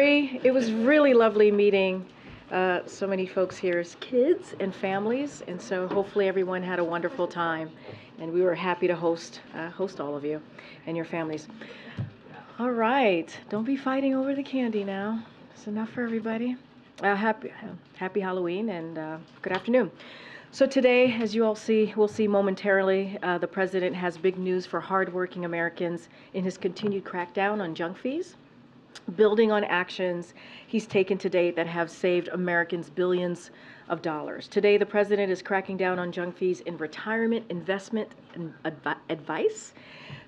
It was really lovely meeting so many folks here as kids and families, and so hopefully everyone had a wonderful time, and we were happy to host all of you and your families. All right, don't be fighting over the candy now. It's enough for everybody. Happy Halloween and good afternoon. So today, as you all see, we'll see momentarily, the president has big news for hardworking Americans in his continued crackdown on junk fees, building on actions he's taken to date that have saved Americans billions of dollars. Today, the president is cracking down on junk fees in retirement, investment, and advice.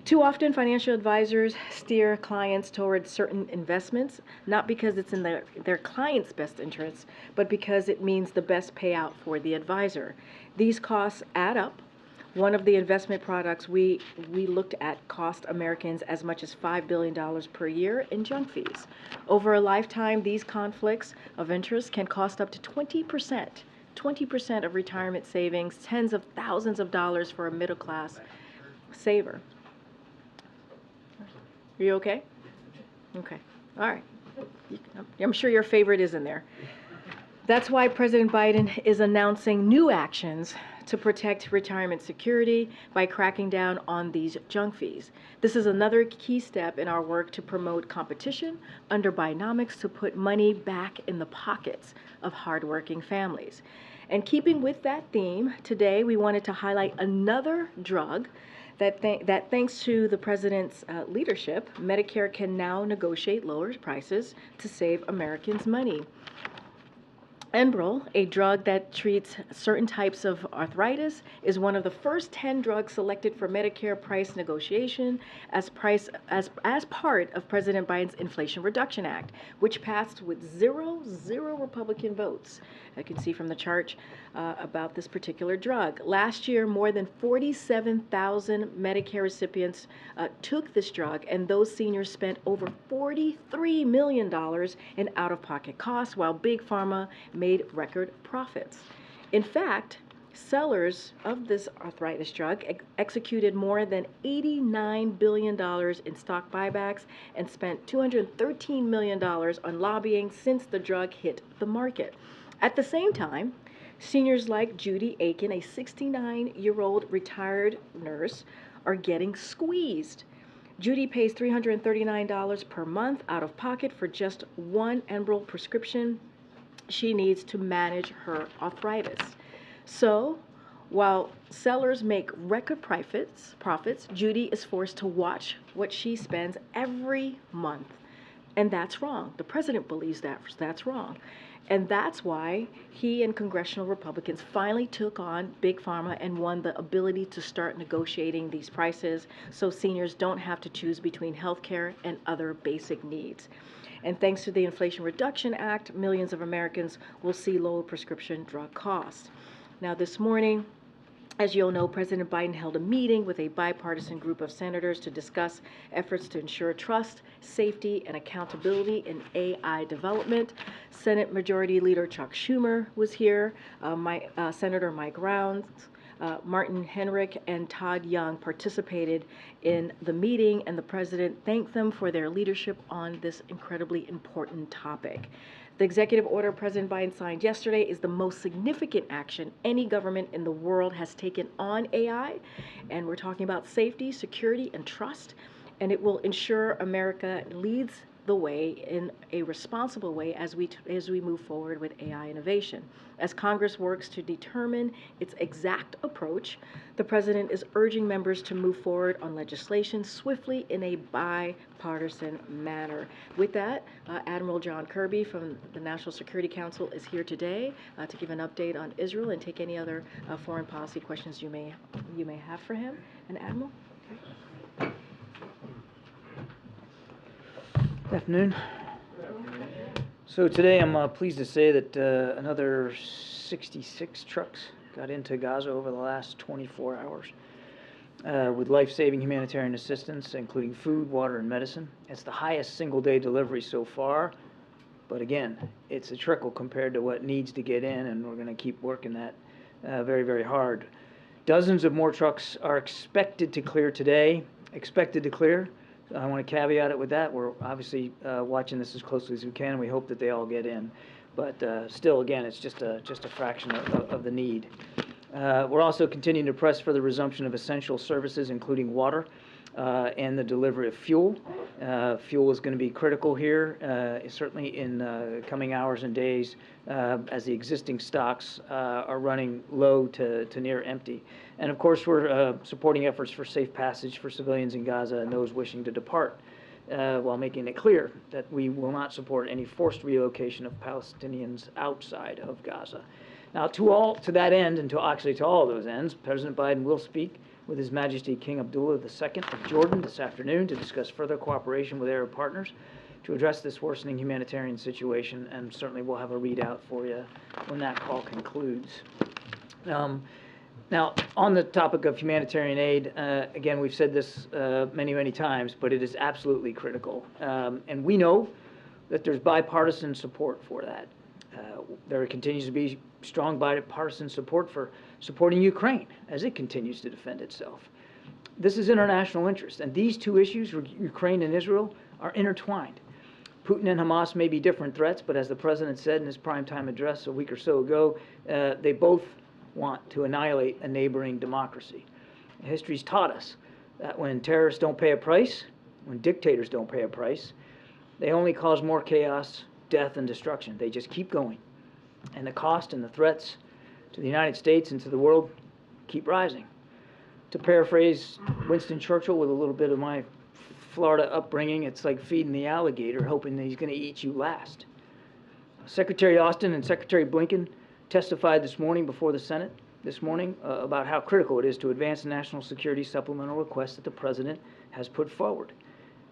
Too often, financial advisors steer clients toward certain investments, not because it's in their client's best interests, but because it means the best payout for the advisor. These costs add up. One of the investment products we looked at cost Americans as much as $5 billion per year in junk fees. Over a lifetime, these conflicts of interest can cost up to 20% of retirement savings, tens of thousands of dollars for a middle-class saver. Are you okay? Okay. All right. I'm sure your favorite is in there. That's why President Biden is announcing new actions to protect retirement security by cracking down on these junk fees. This is another key step in our work to promote competition under Bidenomics to put money back in the pockets of hardworking families. And keeping with that theme, today we wanted to highlight another drug that thanks to the president's leadership, Medicare can now negotiate lower prices to save Americans money. Enbrel, a drug that treats certain types of arthritis, is one of the first 10 drugs selected for Medicare price negotiation as part of President Biden's Inflation Reduction Act, which passed with zero Republican votes. I can see from the chart about this particular drug. Last year, more than 47,000 Medicare recipients took this drug, and those seniors spent over $43 million in out-of-pocket costs, while Big Pharma made record profits. In fact, sellers of this arthritis drug executed more than $89 billion in stock buybacks and spent $213 million on lobbying since the drug hit the market. At the same time, seniors like Judy Aiken, a 69-year-old retired nurse, are getting squeezed. Judy pays $339 per month out of pocket for just one Enbrel prescription she needs to manage her arthritis. So, while sellers make record profits, Judy is forced to watch what she spends every month. And that's wrong. The president believes that's wrong. And that's why he and congressional Republicans finally took on Big Pharma and won the ability to start negotiating these prices so seniors don't have to choose between health care and other basic needs. And thanks to the Inflation Reduction Act, millions of Americans will see lower prescription drug costs. Now, this morning, as you all know, President Biden held a meeting with a bipartisan group of senators to discuss efforts to ensure trust, safety, and accountability in AI development. Senate Majority Leader Chuck Schumer was here. Senator Mike Rounds, Martin Henrich, and Todd Young participated in the meeting, and the president thanked them for their leadership on this incredibly important topic. The executive order President Biden signed yesterday is the most significant action any government in the world has taken on AI, and we're talking about safety, security, and trust, and it will ensure America leads the way in a responsible way as we move forward with AI innovation. As Congress works to determine its exact approach, the president is urging members to move forward on legislation swiftly in a bipartisan manner. With that, Admiral John Kirby from the National Security Council is here today to give an update on Israel and take any other foreign policy questions you may have for him. And Admiral? Okay. Good afternoon. So today I'm pleased to say that another 66 trucks got into Gaza over the last 24 hours with life-saving humanitarian assistance, including food, water, and medicine. It's the highest single-day delivery so far, but again, it's a trickle compared to what needs to get in, and we're going to keep working that very, very hard. Dozens of more trucks are expected to clear today, I want to caveat it with that. We're obviously watching this as closely as we can, and we hope that they all get in. But still, again, it's just a fraction of the need. We're also continuing to press for the resumption of essential services, including water and the delivery of fuel. Fuel is going to be critical here, certainly in coming hours and days, as the existing stocks are running low to near empty. And of course, we're supporting efforts for safe passage for civilians in Gaza and those wishing to depart, while making it clear that we will not support any forced relocation of Palestinians outside of Gaza. Now, to that end, and to all of those ends, President Biden will speak with His Majesty King Abdullah II of Jordan this afternoon to discuss further cooperation with Arab partners to address this worsening humanitarian situation, and certainly we'll have a readout for you when that call concludes. Now, on the topic of humanitarian aid, again, we've said this many, many times, but it is absolutely critical. And we know that there's bipartisan support for that. There continues to be strong bipartisan support for supporting Ukraine as it continues to defend itself. This is international interest, and these two issues, Ukraine and Israel, are intertwined. Putin and Hamas may be different threats, but as the president said in his primetime address a week or so ago, they both want to annihilate a neighboring democracy. History's taught us that when terrorists don't pay a price, when dictators don't pay a price, they only cause more chaos, death, and destruction. They just keep going. And the cost and the threats to the United States and to the world keep rising. To paraphrase Winston Churchill with a little bit of my Florida upbringing, it's like feeding the alligator, hoping that he's going to eat you last. Secretary Austin and Secretary Blinken testified this morning before the Senate about how critical it is to advance the national security supplemental request that the president has put forward.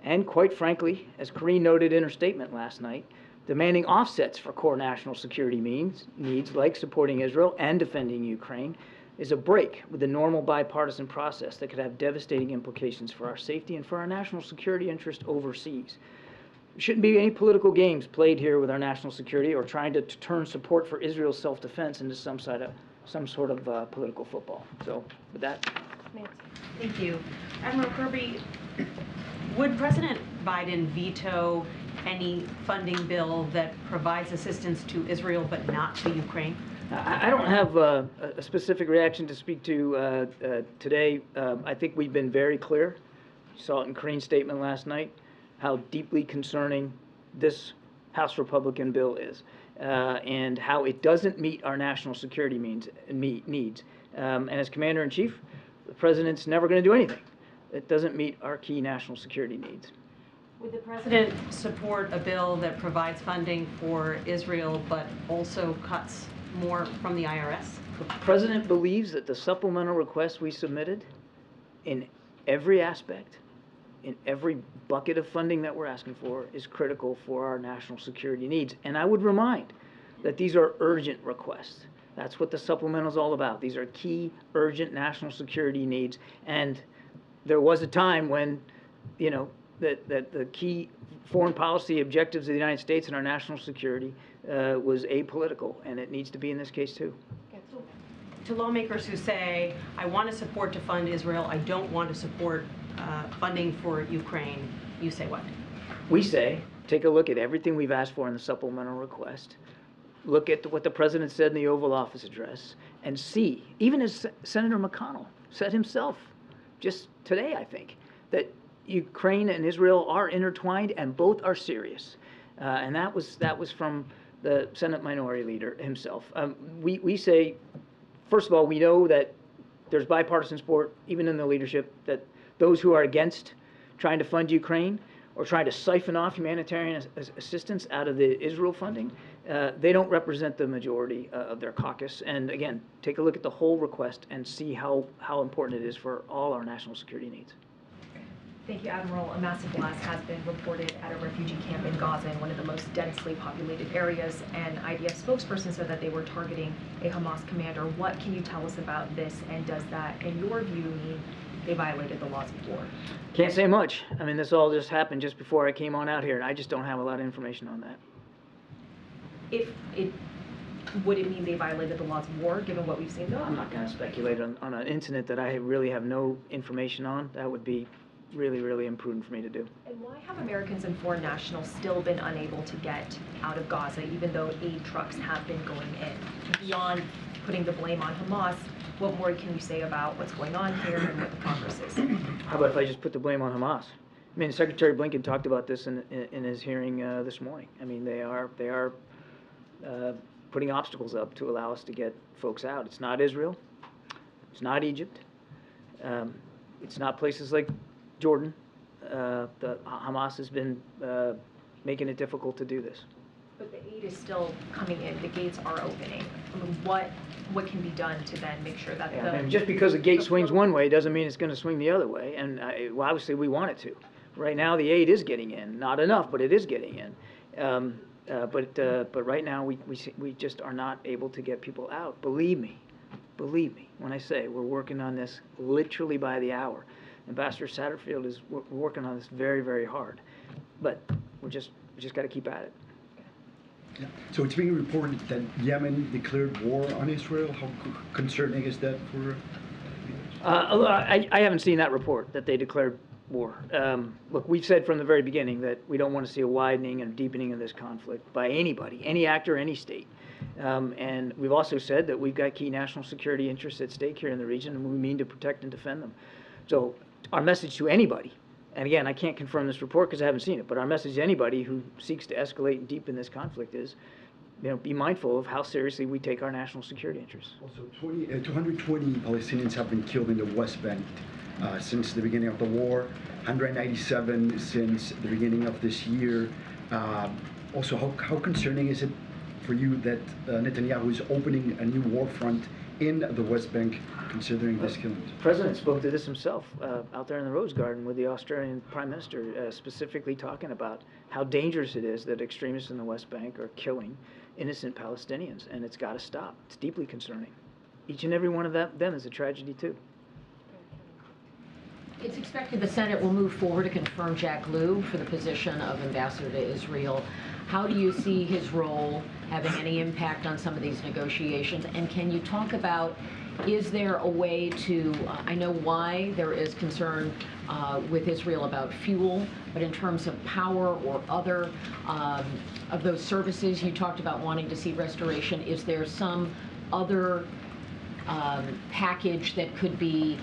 And quite frankly, as Karine noted in her statement last night, demanding offsets for core national security needs like supporting Israel and defending Ukraine is a break with the normal bipartisan process that could have devastating implications for our safety and for our national security interest overseas. There shouldn't be any political games played here with our national security or trying to turn support for Israel's self-defense into some sort of political football. So with that. Thank you. Admiral Kirby, would President Biden veto any funding bill that provides assistance to Israel but not to Ukraine? I don't have a specific reaction to speak to today. I think we've been very clear. You saw it in Karine's statement last night, how deeply concerning this House Republican bill is, and how it doesn't meet our national security needs. And as Commander-in-Chief, the President's never going to do anything that doesn't meet our key national security needs. Would the President support a bill that provides funding for Israel but also cuts more from the IRS? The President believes that the supplemental request we submitted, in every aspect, in every bucket of funding that we're asking for, is critical for our national security needs. And I would remind that these are urgent requests. That's what the supplemental is all about. These are key, urgent national security needs. And there was a time when, that the key foreign policy objectives of the United States and our national security was apolitical, and it needs to be in this case too. To lawmakers who say, I want to support to fund Israel, I don't want to support funding for Ukraine, you say what? We say, take a look at everything we've asked for in the supplemental request, look at what the President said in the Oval Office address, and see, even as Senator McConnell said himself just today, I think, that Ukraine and Israel are intertwined and both are serious. And that was from the Senate Minority Leader himself. We say, first of all, we know that there's bipartisan support, even in the leadership, that those who are against trying to fund Ukraine or trying to siphon off humanitarian assistance out of the Israel funding, they don't represent the majority of their caucus. And again, take a look at the whole request and see how important it is for all our national security needs. Thank you, Admiral. A massive blast has been reported at a refugee camp in Gaza, in one of the most densely populated areas, and IDF spokesperson said that they were targeting a Hamas commander. What can you tell us about this, and does that, in your view, mean they violated the laws of war? Can't say much. I mean, this all just happened just before I came on out here, and I just don't have a lot of information on that. Would it mean they violated the laws of war, given what we've seen? I'm not going to speculate on an incident that I really have no information on. That would be really, really imprudent for me to do. And why have Americans and foreign nationals still been unable to get out of Gaza, even though aid trucks have been going in? Beyond putting the blame on Hamas, what more can you say about what's going on here and what the progress is? How about if I just put the blame on Hamas? I mean, Secretary Blinken talked about this in his hearing this morning. I mean, they are putting obstacles up to allow us to get folks out. It's not Israel. It's not Egypt. It's not places like Jordan. Hamas has been making it difficult to do this. But the aid is still coming in. The gates are opening. I mean, what can be done to then make sure that I mean, just because a gate swings one way doesn't mean it's going to swing the other way. And well, obviously, we want it to. Right now, the aid is getting in. Not enough, but it is getting in. But right now, we just are not able to get people out. Believe me, when I say we're working on this literally by the hour. Ambassador Satterfield is working on this very, very hard. But we just got to keep at it. Yeah. So it's being reported that Yemen declared war on Israel. How concerning is that for? I haven't seen that report that they declared war. Look, we've said from the very beginning that we don't want to see a widening and deepening of this conflict by anybody, any actor, any state. And we've also said that we've got key national security interests at stake here in the region, and we mean to protect and defend them. So our message to anybody, and again, I can't confirm this report because I haven't seen it, but our message to anybody who seeks to escalate and deepen this conflict is, be mindful of how seriously we take our national security interests. Also, 220 Palestinians have been killed in the West Bank since the beginning of the war, 197 since the beginning of this year. Also, how concerning is it for you that Netanyahu is opening a new war front in the West Bank, considering this killing? The President spoke to this himself out there in the Rose Garden with the Australian Prime Minister, specifically talking about how dangerous it is that extremists in the West Bank are killing innocent Palestinians, and it's got to stop. It's deeply concerning. Each and every one of them is a tragedy, too. It's expected the Senate will move forward to confirm Jack Lew for the position of ambassador to Israel. How do you see his role having any impact on some of these negotiations? And can you talk about, is there a way to, I know why there is concern with Israel about fuel, but in terms of power or other of those services, you talked about wanting to see restoration. Is there some other package that could be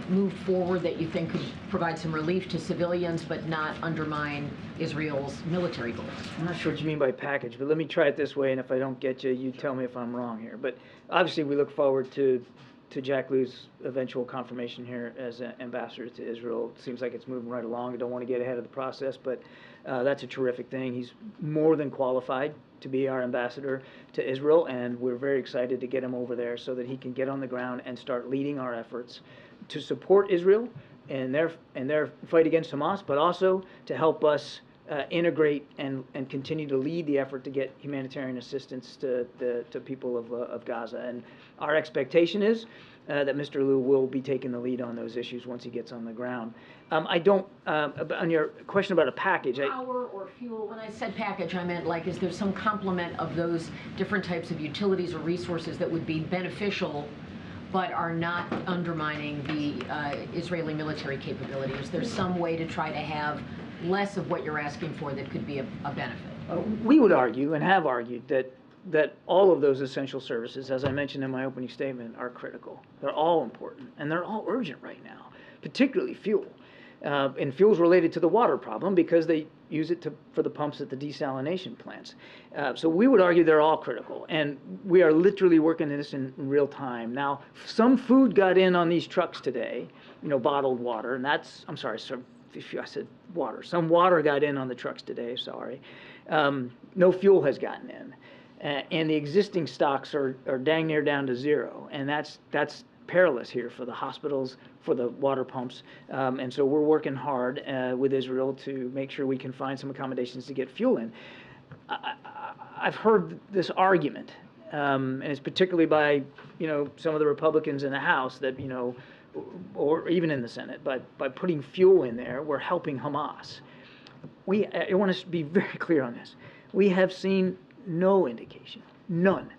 moved forward that you think could provide some relief to civilians but not undermine Israel's military goals? I'm not sure what you mean by package, but let me try it this way, and if I don't get you, you tell me if I'm wrong here. But obviously we look forward to Jack Lew's eventual confirmation here as ambassador to Israel. It seems like it's moving right along. I don't want to get ahead of the process, but that's a terrific thing. He's more than qualified to be our ambassador to Israel, and we're very excited to get him over there so that he can get on the ground and start leading our efforts to support Israel and their fight against Hamas, but also to help us integrate and continue to lead the effort to get humanitarian assistance to people of Gaza. And our expectation is that Mr. Lew will be taking the lead on those issues once he gets on the ground. On your question about a package, Power or fuel, when I said package, I meant like, is there some complement of those different types of utilities or resources that would be beneficial but are not undermining the Israeli military capability? Is there some way to try to have less of what you're asking for that could be a benefit? We would argue and have argued that all of those essential services, as I mentioned in my opening statement, are critical. They're all important, and they're all urgent right now, particularly fuel. And fuel's related to the water problem because they use it for the pumps at the desalination plants. So we would argue they're all critical, and we are literally working this in real time. Now, some food got in on these trucks today, bottled water, and that's, I'm sorry, sir, I said water. Some water got in on the trucks today, sorry. No fuel has gotten in. And the existing stocks are dang near down to zero, and that's perilous here for the hospitals, for the water pumps, and so we're working hard with Israel to make sure we can find some accommodations to get fuel in. I've heard this argument, and it's particularly by some of the Republicans in the House that or even in the Senate, but by putting fuel in there, we're helping Hamas. I want to be very clear on this. We have seen no indication, none,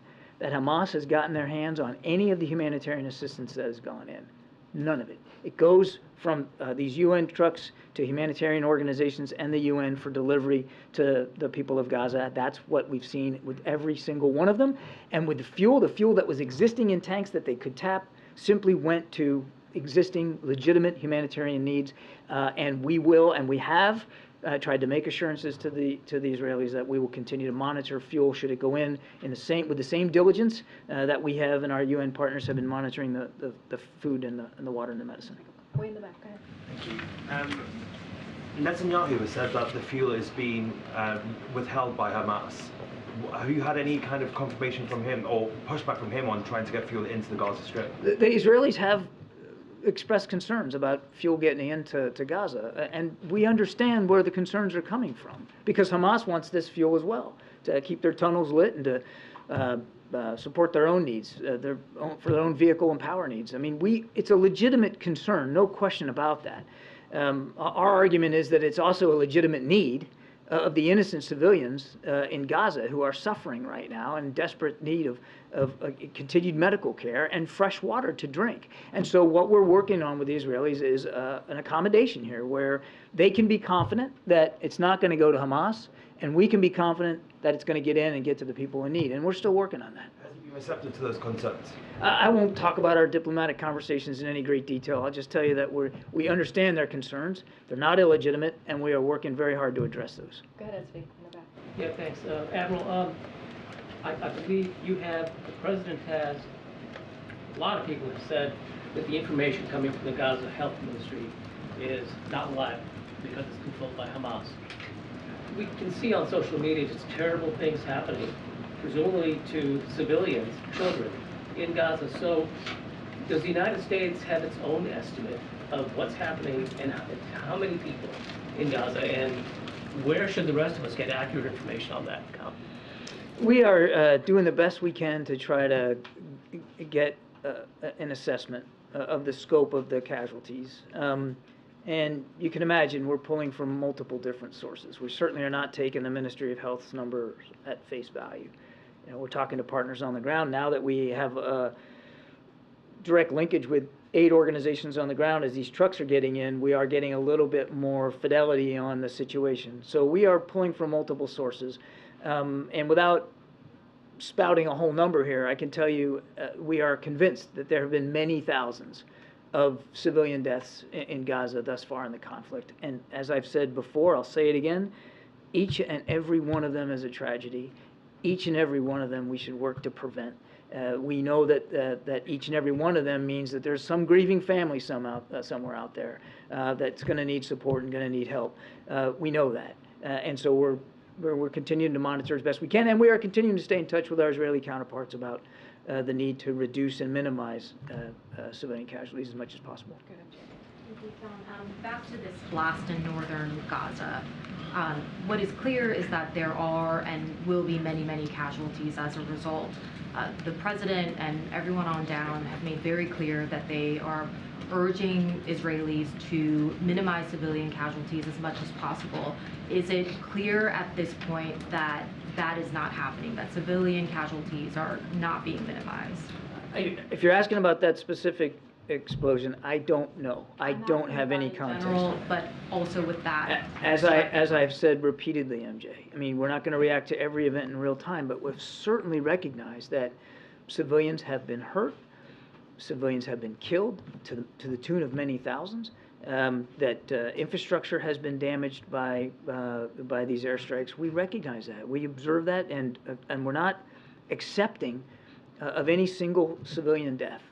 that Hamas has gotten their hands on any of the humanitarian assistance that has gone in. None of it. It goes from these UN trucks to humanitarian organizations and the UN for delivery to the people of Gaza. That's what we've seen with every single one of them. And with the fuel that was existing in tanks that they could tap simply went to existing legitimate humanitarian needs. And we will, and we have, tried to make assurances to the Israelis that we will continue to monitor fuel should it go in with the same diligence that we have and our UN partners have been monitoring the food and the water and the medicine. Way in the back, go ahead. Thank you. Netanyahu has said that the fuel is being withheld by Hamas. Have you had any kind of confirmation from him or pushback from him on trying to get fuel into the Gaza Strip? The Israelis have expressed concerns about fuel getting into Gaza, and we understand where the concerns are coming from, because Hamas wants this fuel as well, to keep their tunnels lit and to support their own needs, for their own vehicle and power needs. I mean, it's a legitimate concern, no question about that. Our argument is that it's also a legitimate need of the innocent civilians in Gaza who are suffering right now and in desperate need of continued medical care and fresh water to drink. And so what we're working on with the Israelis is an accommodation here where they can be confident that it's not going to go to Hamas, and we can be confident that it's going to get in and get to the people in need. And we're still working on that. Has he been receptive to those concerns? I won't talk about our diplomatic conversations in any great detail. I'll just tell you that we understand their concerns. They're not illegitimate, and we are working very hard to address those. Go ahead, SB, in the back. Yeah, thanks. Admiral, I believe the President has, a lot of people have said that the information coming from the Gaza Health Ministry is not reliable because it's controlled by Hamas. We can see on social media just terrible things happening, presumably to civilians, children in Gaza. So does the United States have its own estimate of what's happening and how many people in Gaza, and where should the rest of us get accurate information on that count? We are doing the best we can to try to get an assessment of the scope of the casualties. And you can imagine we're pulling from multiple different sources. We certainly are not taking the Ministry of Health's numbers at face value. You know, we're talking to partners on the ground now that we have a direct linkage with 8 organizations on the ground. As these trucks are getting in, we are getting a little bit more fidelity on the situation. So we are pulling from multiple sources. And without spouting a whole number here, I can tell you we are convinced that there have been many thousands of civilian deaths in Gaza thus far in the conflict. And as I've said before, I'll say it again, each and every one of them is a tragedy. Each and every one of them we should work to prevent. We know that each and every one of them means that there's some grieving family somewhere out there that's going to need support and going to need help. We know that. And so we're continuing to monitor as best we can, and we are continuing to stay in touch with our Israeli counterparts about the need to reduce and minimize civilian casualties as much as possible. Back to this blast in northern Gaza. What is clear is that there are and will be many, many casualties as a result. The president and everyone on down have made very clear that they are urging Israelis to minimize civilian casualties as much as possible. Is it clear at this point that that is not happening, that civilian casualties are not being minimized? If you're asking about that specific explosion, I don't know. I don't have any context. General, but also with that. As I've said repeatedly, MJ, I mean, we're not going to react to every event in real time, but we've certainly recognized that civilians have been hurt, civilians have been killed to the tune of many thousands, that infrastructure has been damaged by these airstrikes. We recognize that. We observe that, and we're not accepting of any single civilian death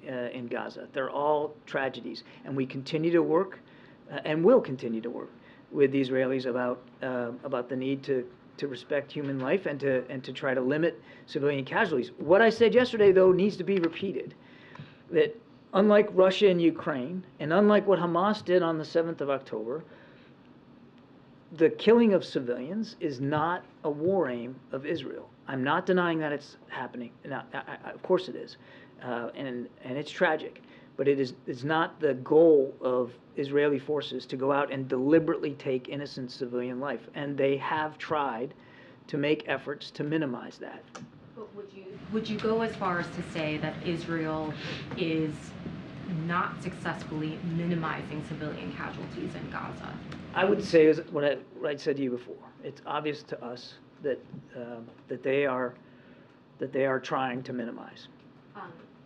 in Gaza. They're all tragedies, and we continue to work and will continue to work with the Israelis about the need to respect human life and to try to limit civilian casualties. What I said yesterday, though, needs to be repeated, that unlike Russia and Ukraine, and unlike what Hamas did on the 7th of October, the killing of civilians is not a war aim of Israel. I'm not denying that it's happening. Now, of course it is, and it's tragic. But it's not the goal of Israeli forces to go out and deliberately take innocent civilian life. And they have tried to make efforts to minimize that. But would you go as far as to say that Israel is not successfully minimizing civilian casualties in Gaza? I would say is what I said to you before. It's obvious to us that that they are trying to minimize.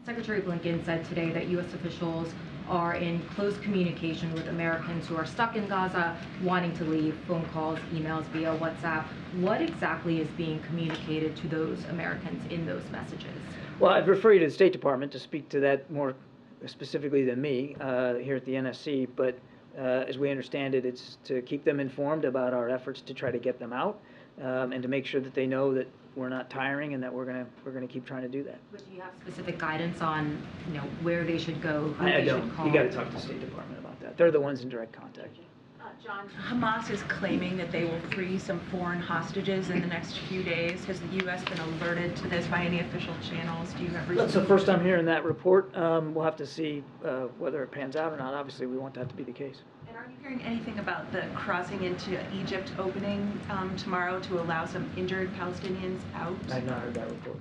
Secretary Blinken said today that U.S. officials are in close communication with Americans who are stuck in Gaza, wanting to leave, phone calls, emails via WhatsApp. What exactly is being communicated to those Americans in those messages? Well, I'd refer you to the State Department to speak to that more specifically than me here at the NSC, but as we understand it, it's to keep them informed about our efforts to try to get them out and to make sure that they know that we're not tiring and that we're gonna keep trying to do that. But do you have specific guidance on, where they should go, who I they don't. should call? You got to talk to the State Department about that. They're the ones in direct contact. John, Hamas is claiming that they will free some foreign hostages in the next few days. Has the U.S. been alerted to this by any official channels? Do you have reason? That's the first I'm hearing that report. We'll have to see whether it pans out or not. Obviously, we want that to be the case. And are you hearing anything about the crossing into Egypt opening tomorrow to allow some injured Palestinians out? I've not heard that report.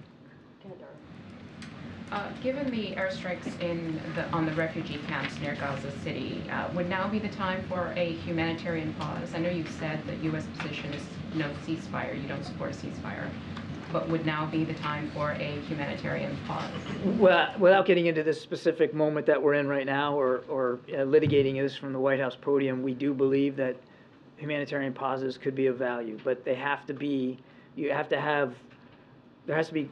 Given the airstrikes on the refugee camps near Gaza City, would now be the time for a humanitarian pause? I know you've said the U.S. position is no ceasefire, you don't support a ceasefire, but would now be the time for a humanitarian pause? Well, without getting into this specific moment that we're in right now or litigating this from the White House podium, we do believe that humanitarian pauses could be of value, but they have to be, there has to be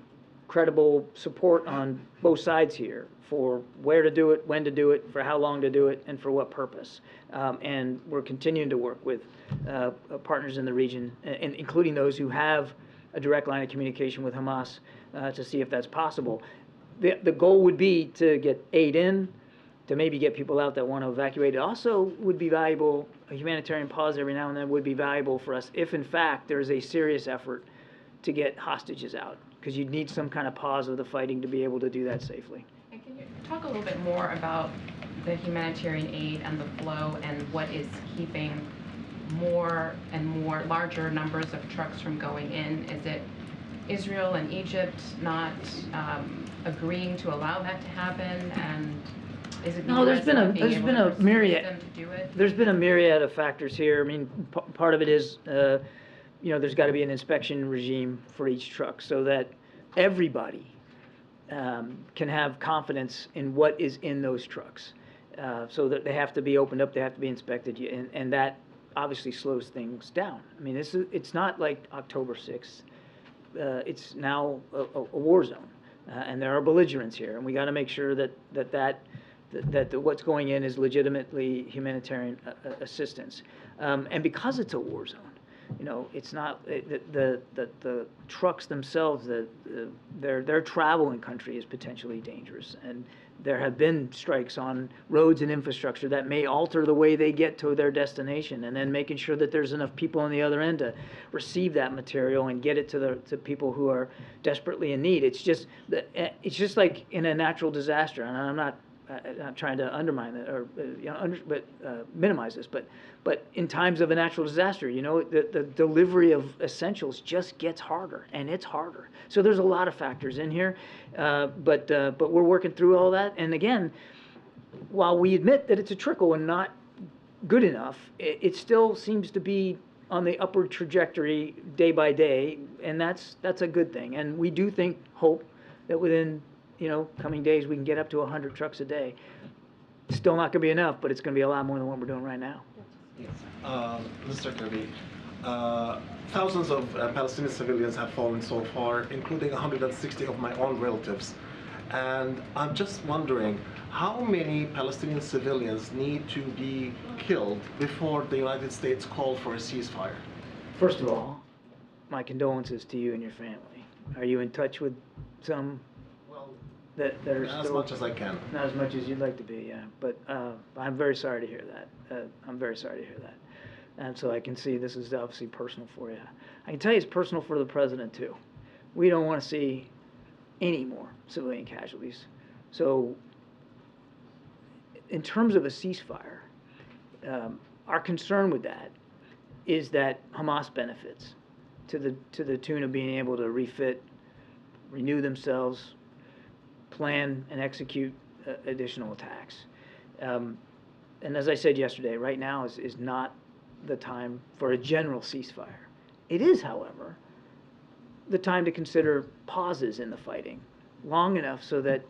credible support on both sides here for where to do it, when to do it, for how long to do it, and for what purpose. And we're continuing to work with partners in the region, including those who have a direct line of communication with Hamas to see if that's possible. The goal would be to get aid in, to maybe get people out that want to evacuate. It also would be valuable, a humanitarian pause every now and then would be valuable for us if in fact there's a serious effort to get hostages out, because you'd need some kind of pause of the fighting to be able to do that safely. And can you talk a little bit more about the humanitarian aid and the flow and what is keeping more and more larger numbers of trucks from going in? Is it Israel and Egypt not agreeing to allow that to happen? And is it the No, there's US been not being able to persuade myriad. them to do it? There's been a myriad of factors here. I mean, part of it is, there's got to be an inspection regime for each truck so that everybody can have confidence in what is in those trucks. So that they have to be opened up, they have to be inspected, and that obviously slows things down. I mean, it's not like October 6th. It's now a war zone, and there are belligerents here, and we got to make sure that what's going in is legitimately humanitarian assistance. And because it's a war zone, it's not the trucks themselves. Their travel in country is potentially dangerous, and there have been strikes on roads and infrastructure that may alter the way they get to their destination, and then making sure that there's enough people on the other end to receive that material and get it to people who are desperately in need. It's just like in a natural disaster, and I'm not trying to undermine it or minimize this, but in times of a natural disaster, the delivery of essentials just gets harder, and it's harder. So there's a lot of factors in here, but we're working through all that. And again, while we admit that it's a trickle and not good enough, it still seems to be on the upward trajectory day by day, and that's a good thing. And we do hope that within coming days, we can get up to 100 trucks a day. Still not going to be enough, but it's going to be a lot more than what we're doing right now. Mr. Kirby, thousands of Palestinian civilians have fallen so far, including 160 of my own relatives. And I'm just wondering, how many Palestinian civilians need to be killed before the United States called for a ceasefire? First of all, my condolences to you and your family. Are you in touch with some that are as still, much as I can. Not as much as you'd like to be, yeah. But I'm very sorry to hear that. I'm very sorry to hear that. And so I can see this is obviously personal for you. I can tell you it's personal for the president too. We don't want to see any more civilian casualties. So in terms of a ceasefire, our concern with that is that Hamas benefits to the tune of being able to refit, renew themselves, plan and execute additional attacks. And as I said yesterday, right now is not the time for a general ceasefire. It is, however, the time to consider pauses in the fighting long enough so that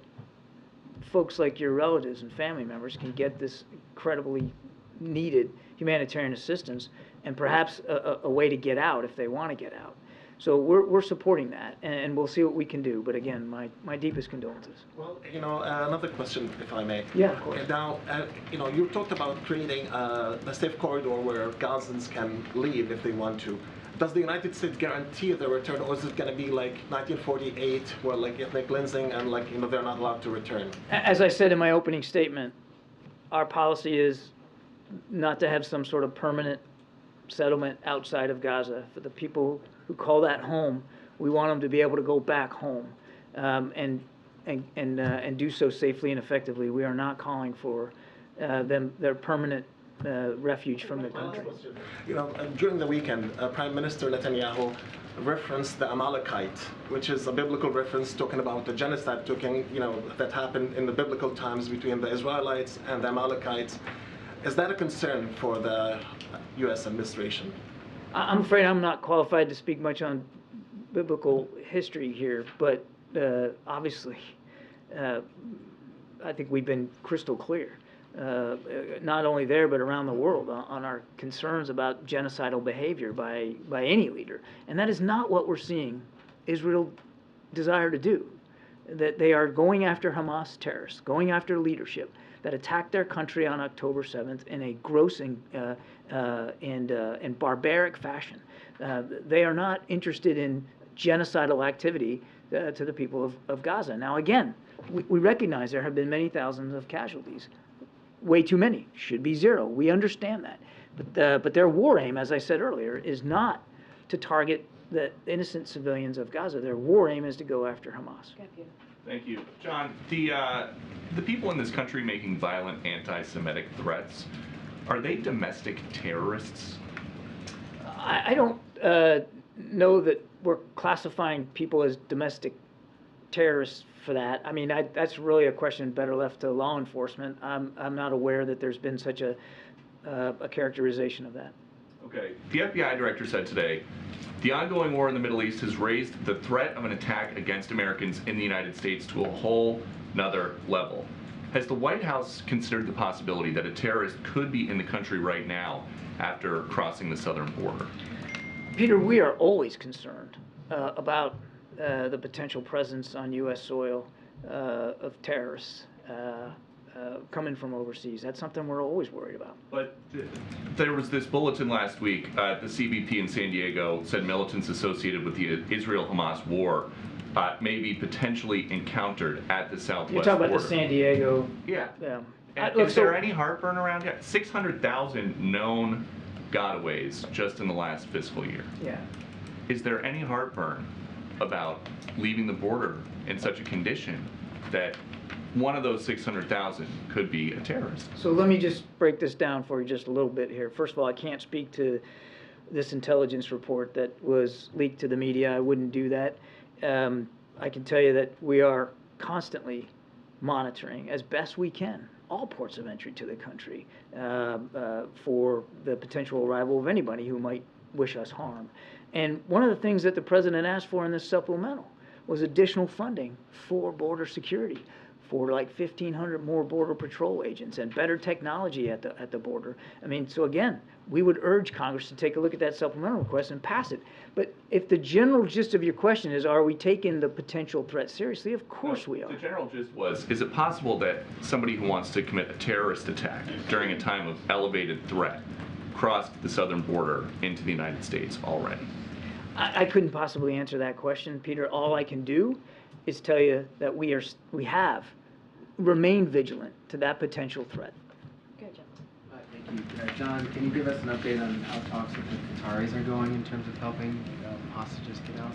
folks like your relatives and family members can get this incredibly needed humanitarian assistance and perhaps a way to get out if they want to get out. So we're supporting that, and we'll see what we can do. But again, my deepest condolences. Well, another question, if I may. Yeah, of course. Now, you talked about creating a safe corridor where Gazans can leave if they want to. Does the United States guarantee the return, or is it going to be like 1948, where like ethnic cleansing and they're not allowed to return? As I said in my opening statement, our policy is not to have some sort of permanent settlement outside of Gaza. For the people who call that home, we want them to be able to go back home, and do so safely and effectively. We are not calling for their permanent refuge from the country. During the weekend, Prime Minister Netanyahu referenced the Amalekite, which is a biblical reference talking about the genocide that happened in the biblical times between the Israelites and the Amalekites. Is that a concern for the U.S. administration? I'm afraid I'm not qualified to speak much on biblical history here, but obviously, I think we've been crystal clear, not only there but around the world, on our concerns about genocidal behavior by any leader. And that is not what we're seeing Israel desire to do. That they are going after Hamas terrorists, going after leadership that attacked their country on October 7th in a gross and barbaric fashion. They are not interested in genocidal activity to the people of Gaza. Now, again, we recognize there have been many thousands of casualties. Way too many. Should be zero. We understand that. But their war aim, as I said earlier, is not to target the innocent civilians of Gaza. Their war aim is to go after Hamas. Thank you. John, the people in this country making violent anti-Semitic threats, are they domestic terrorists? I don't know that we're classifying people as domestic terrorists for that. I mean, that's really a question better left to law enforcement. I'm not aware that there's been such a characterization of that. Okay. The FBI director said today, the ongoing war in the Middle East has raised the threat of an attack against Americans in the United States to a whole nother level. Has the White House considered the possibility that a terrorist could be in the country right now after crossing the southern border? Peter, we are always concerned about the potential presence on U.S. soil of terrorists coming from overseas. That's something we're always worried about. But there was this bulletin last week. The CBP in San Diego said militants associated with the Israel-Hamas war may be potentially encountered at the southwest border. You're talking about the San Diego... Yeah. Yeah. Is there any heartburn around here? 600,000 known gotaways just in the last fiscal year. Yeah. Is there any heartburn about leaving the border in such a condition that one of those 600,000 could be a terrorist? So let me just break this down for you just a little bit here. First of all, I can't speak to this intelligence report that was leaked to the media. I wouldn't do that. I can tell you that we are constantly monitoring, as best we can, all ports of entry to the country for the potential arrival of anybody who might wish us harm. And one of the things that the president asked for in this supplemental was additional funding for border security, for like 1,500 more Border Patrol agents and better technology at the border. I mean, so again, we would urge Congress to take a look at that supplemental request and pass it. But if the general gist of your question is, are we taking the potential threat seriously? Of course we are. The general gist was, is it possible that somebody who wants to commit a terrorist attack during a time of elevated threat crossed the southern border into the United States already? I couldn't possibly answer that question, Peter. All I can do is tell you that we have remained vigilant to that potential threat. Good, John. Thank you. John, can you give us an update on how talks with the Qataris are going in terms of helping hostages get out?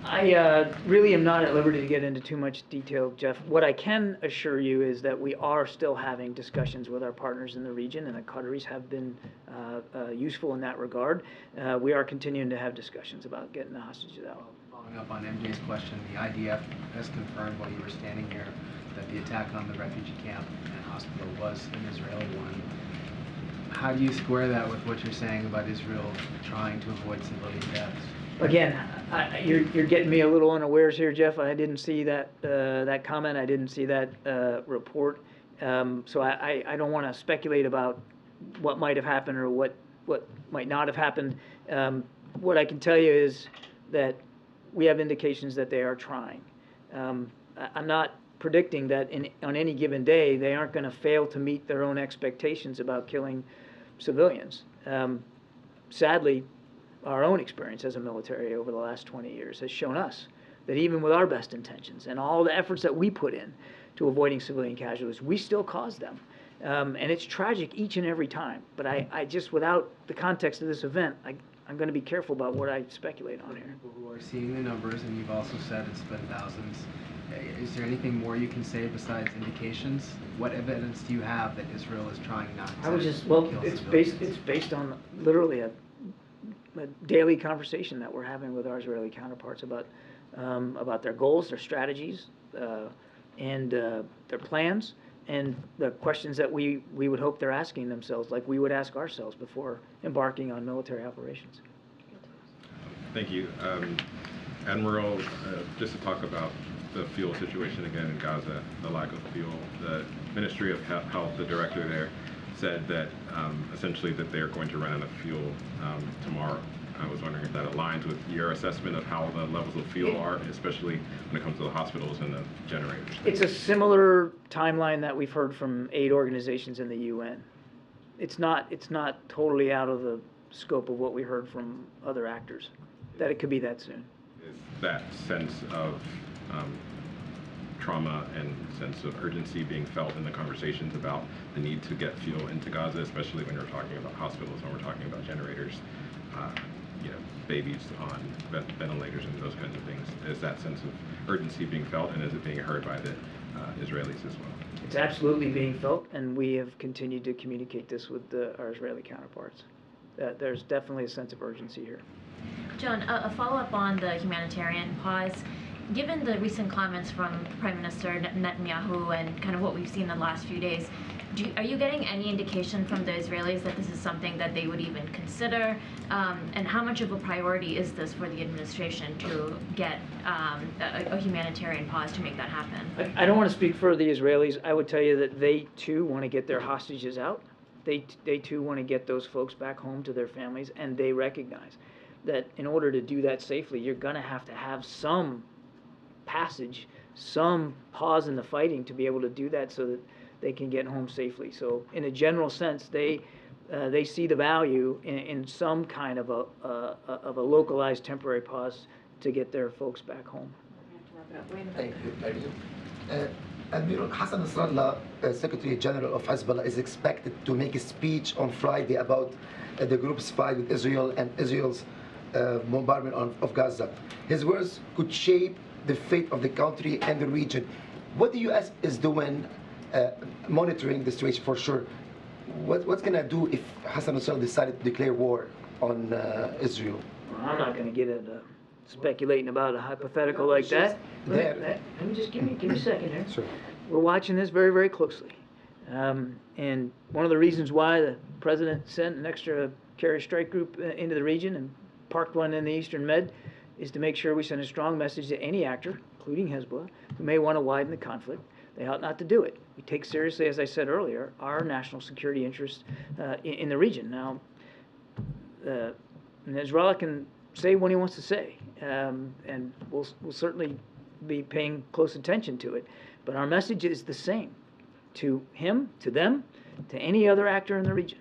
I really am not at liberty to get into too much detail, Jeff. What I can assure you is that we are still having discussions with our partners in the region, and the Qataris have been useful in that regard. We are continuing to have discussions about getting the hostages out. Following up on MJ's question, the IDF has confirmed while you were standing here that the attack on the refugee camp and hospital was an Israeli one. How do you square that with what you're saying about Israel trying to avoid civilian deaths? Again, you're getting me a little unawares here, Jeff. I didn't see that that comment. I didn't see that report. So I don't want to speculate about what might have happened or what might not have happened. What I can tell you is that we have indications that they are trying. I'm not predicting that on any given day they aren't going to fail to meet their own expectations about killing civilians. Sadly, our own experience as a military over the last 20 years has shown us that even with our best intentions and all the efforts that we put in to avoiding civilian casualties, we still cause them. And it's tragic each and every time. But I just, without the context of this event, I'm going to be careful about what I speculate on here. People who are seeing the numbers, and you've also said it's been thousands, is there anything more you can say besides indications? What evidence do you have that Israel is trying not to kill it's civilians? based on literally a daily conversation that we're having with our Israeli counterparts about their goals, their strategies, and their plans, and the questions that we would hope they're asking themselves, like we would ask ourselves before embarking on military operations. Thank you. Admiral, just to talk about the fuel situation again in Gaza, the lack of fuel, the Ministry of Health, the director there, said that essentially that they're going to run out of fuel tomorrow. I was wondering if that aligns with your assessment of how the levels of fuel are, especially when it comes to the hospitals and the generators. It's a similar timeline that we've heard from aid organizations in the UN. It's not totally out of the scope of what we heard from other actors, that it could be that soon. Is that sense of trauma and sense of urgency being felt in the conversations about the need to get fuel into Gaza, especially when you're talking about hospitals, when we're talking about generators, babies on ventilators and those kinds of things? Is that sense of urgency being felt, and is it being heard by the Israelis as well? It's absolutely being felt, and we have continued to communicate this with our Israeli counterparts. There's definitely a sense of urgency here. John, a follow-up on the humanitarian pause. Given the recent comments from Prime Minister Netanyahu and kind of what we've seen in the last few days, are you getting any indication from the Israelis that this is something that they would even consider? And how much of a priority is this for the administration to get a humanitarian pause to make that happen? I don't want to speak for the Israelis. I would tell you that they too want to get their hostages out. They too want to get those folks back home to their families, and they recognize that in order to do that safely, you're going to have some passage, some pause in the fighting to be able to do that so that they can get home safely. So in a general sense, they see the value in some kind of a localized temporary pause to get their folks back home. Thank you. Admiral Hassan Nasrallah, Secretary General of Hezbollah, is expected to make a speech on Friday about the group's fight with Israel and Israel's bombardment of Gaza. His words could shape the fate of the country and the region. What the U.S. is doing, monitoring the situation for sure, what's going to do if Hassan Nasrallah decided to declare war on Israel? Well, I'm not going to get into speculating about a hypothetical like that. Let me just give me a second here. Sure. We're watching this very, very closely. And one of the reasons why the president sent an extra carrier strike group into the region and parked one in the Eastern Med is to make sure we send a strong message to any actor, including Hezbollah, who may want to widen the conflict. They ought not to do it. We take seriously, as I said earlier, our national security interests in the region. Now, Nasrallah can say what he wants to say, and we'll certainly be paying close attention to it. But our message is the same to him, to them, to any other actor in the region.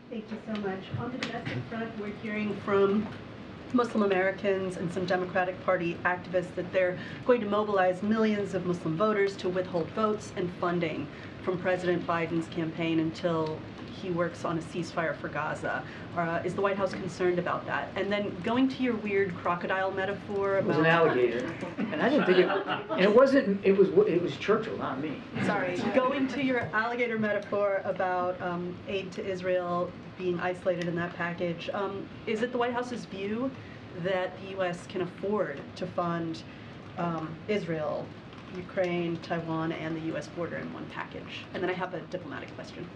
Thank you so much. On the domestic front, we're hearing from Muslim Americans and some Democratic Party activists that they're going to mobilize millions of Muslim voters to withhold votes and funding from President Biden's campaign until he works on a ceasefire for Gaza. Is the White House concerned about that? And then going to your weird crocodile metaphor about... It was an alligator. And I didn't think it... And it wasn't... It was Churchill, not me. Sorry. Going to your alligator metaphor about aid to Israel being isolated in that package, is it the White House's view that the U.S. can afford to fund Israel, Ukraine, Taiwan, and the U.S. border in one package? And then I have a diplomatic question.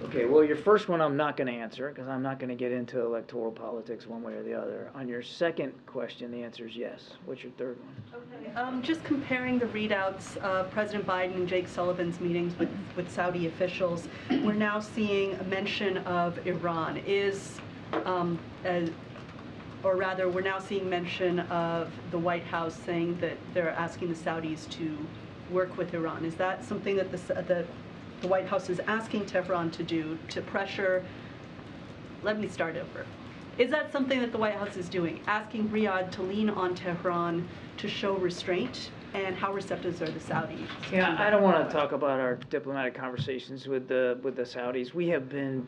Okay, well, your first one I'm not going to answer because I'm not going to get into electoral politics one way or the other. On your second question, the answer is yes. What's your third one? Okay, just comparing the readouts of President Biden and Jake Sullivan's meetings with Saudi officials, we're now seeing a mention of Iran. Or rather, we're now seeing mention of the White House saying that they're asking the Saudis to work with Iran. Is that something that the White House is asking Tehran to do to pressure? Let me start over. Is that something that the White House is doing, asking Riyadh to lean on Tehran to show restraint? And how receptive are the Saudis? Yeah, I don't want to talk about our diplomatic conversations with the Saudis. We have been,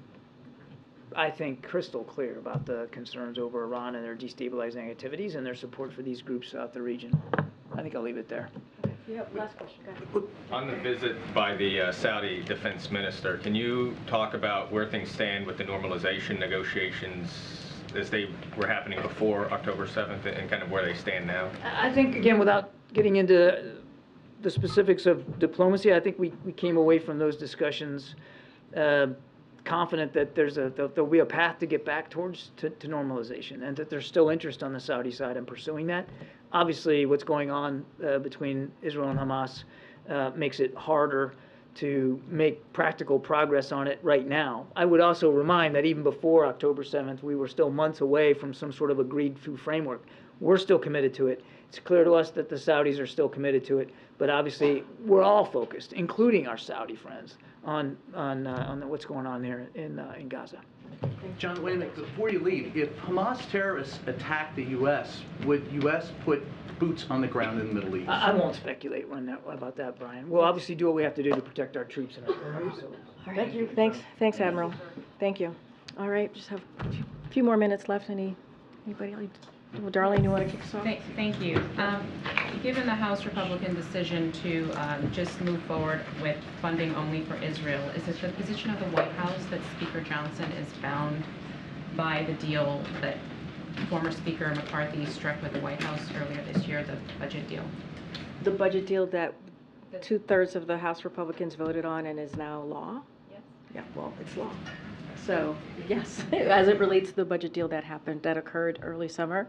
I think, crystal clear about the concerns over Iran and their destabilizing activities and their support for these groups throughout the region. I think I'll leave it there. Yeah, last question. Go ahead. On the visit by the Saudi defense minister, can you talk about where things stand with the normalization negotiations as they were happening before October 7th and kind of where they stand now? I think, again, without getting into the specifics of diplomacy, I think we came away from those discussions confident that there'll be a path to get back towards to normalization, and that there's still interest on the Saudi side in pursuing that. Obviously, what's going on between Israel and Hamas makes it harder to make practical progress on it right now. I would also remind that even before October 7th, we were still months away from some sort of agreed-to framework. We're still committed to it. It's clear to us that the Saudis are still committed to it, but obviously we're all focused, including our Saudi friends, on what's going on there in Gaza. John, wait a minute. Before you leave, if Hamas terrorists attack the U.S., would U.S. put boots on the ground in the Middle East? I won't speculate about that, Brian. We'll obviously do what we have to do to protect our troops and our facilities. All right. Thank you. Thanks, Admiral. Thank you. All right, just have a few more minutes left. Anybody? Well, Darlene, you want to kick us off? Thank you. Given the House Republican decision to just move forward with funding only for Israel, is it the position of the White House that Speaker Johnson is bound by the deal that former Speaker McCarthy struck with the White House earlier this year, the budget deal? The budget deal that 2/3 of the House Republicans voted on and is now law? Yes. Yeah, well, it's law. So, yes, as it relates to the budget deal that occurred early summer,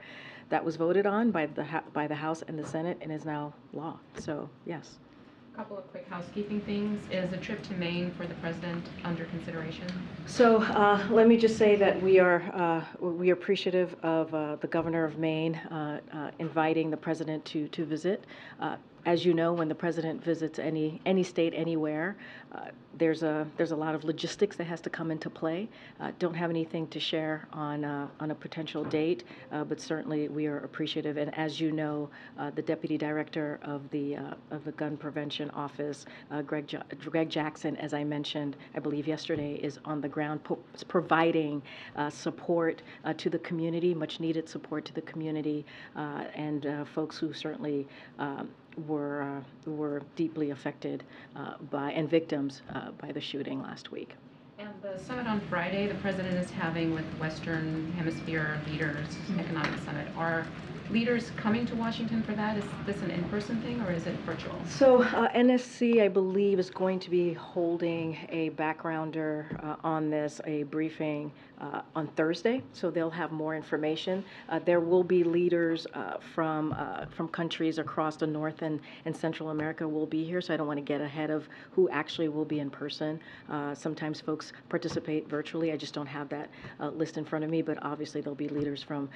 that was voted on by the House and the Senate and is now law. So, yes. A couple of quick housekeeping things. Is a trip to Maine for the president under consideration? So let me just say that we are appreciative of the governor of Maine inviting the president to visit. As you know, when the president visits any state anywhere, there's a lot of logistics that has to come into play. Don't have anything to share on a potential date, but certainly we are appreciative. And as you know, the deputy director of the Gun Prevention Office, Greg Jackson, as I mentioned, I believe yesterday, is on the ground providing support to the community, much needed support to the community, and folks who certainly were deeply affected by and victims by the shooting last week. And the summit on Friday, the president is having with Western Hemisphere leaders, economic summit. Are leaders coming to Washington for that? Is this an in-person thing or is it virtual? So NSC, I believe, is going to be holding a backgrounder on this, a briefing on Thursday, so they'll have more information. There will be leaders from countries across the North and Central America will be here, so I don't want to get ahead of who actually will be in person. Sometimes folks participate virtually. I just don't have that list in front of me, but obviously there'll be leaders from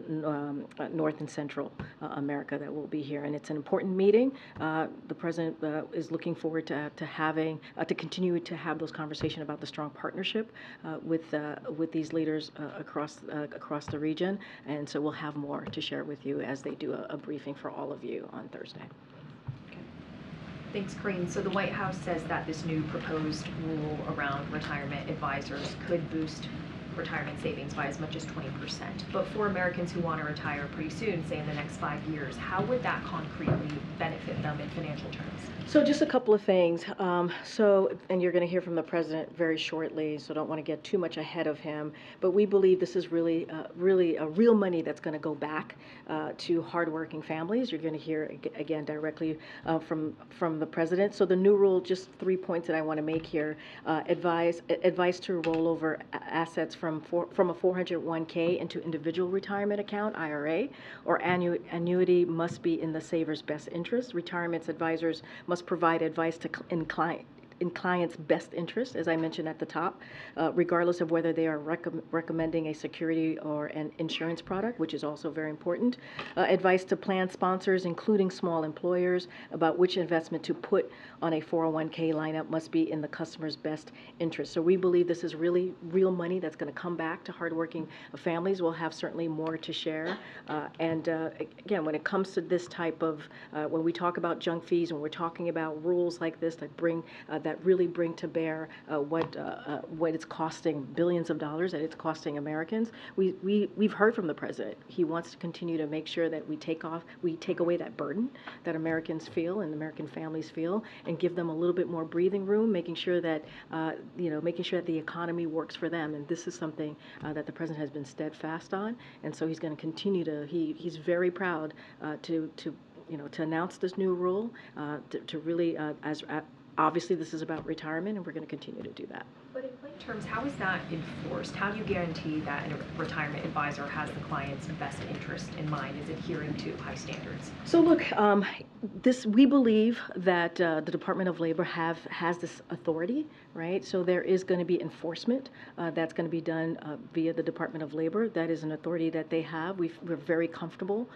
North and Central America that will be here, and it's an important meeting. The president is looking forward to having to continue to have those conversations about the strong partnership with these leaders across the region, and so we'll have more to share with you as they do a briefing for all of you on Thursday. Thanks, Karine. So the White House says that this new proposed rule around retirement advisors could boost retirement savings by as much as 20%. But for Americans who want to retire pretty soon, say in the next 5 years, how would that concretely benefit them in financial terms? So just a couple of things. And you're going to hear from the president very shortly, so don't want to get too much ahead of him. But we believe this is really a real money that's going to go back to hardworking families. You're going to hear again directly from the president. So the new rule, just 3 points that I want to make here: advice to roll over assets from a 401k into individual retirement account (IRA) or annuity must be in the saver's best interest. Retirement advisors must provide advice in client's best interest, as I mentioned at the top, regardless of whether they are recommending a security or an insurance product, which is also very important. Advice to plan sponsors, including small employers, about which investment to put on a 401k lineup must be in the customer's best interest. So we believe this is really real money that's going to come back to hardworking families. We'll have certainly more to share. Again, when it comes to this type of, when we talk about junk fees, when we're talking about rules like this that really bring to bear what it's costing, billions of dollars that it's costing Americans. We've heard from the president. He wants to continue to make sure that we take away that burden that Americans feel and American families feel, and give them a little bit more breathing room, making sure that the economy works for them. And this is something that the president has been steadfast on, and so he's going to continue to. He's very proud to announce this new rule, to really obviously, this is about retirement, and we're going to continue to do that. But in plain terms, how is that enforced? How do you guarantee that a retirement advisor has the client's best interest in mind, is adhering to high standards? So look, we believe that the Department of Labor has this authority, right? So there is going to be enforcement that's going to be done via the Department of Labor. That is an authority that they have. We're very comfortable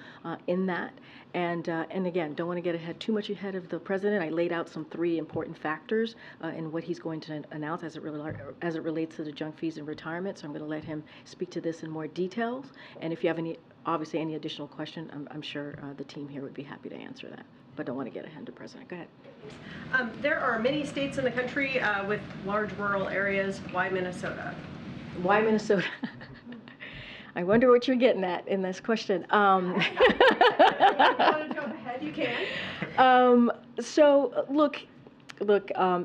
in that. And again, don't want to get too much ahead of the president. I laid out some 3 important factors in what he's going to announce as it relates to the junk fees and retirement. So I'm going to let him speak to this in more details. And if you have any additional question, I'm sure the team here would be happy to answer that. But don't want to get ahead of the president. Go ahead. There are many states in the country with large rural areas. Why Minnesota? Why Minnesota? I wonder what you're getting at in this question. You want to jump ahead? You can. So look,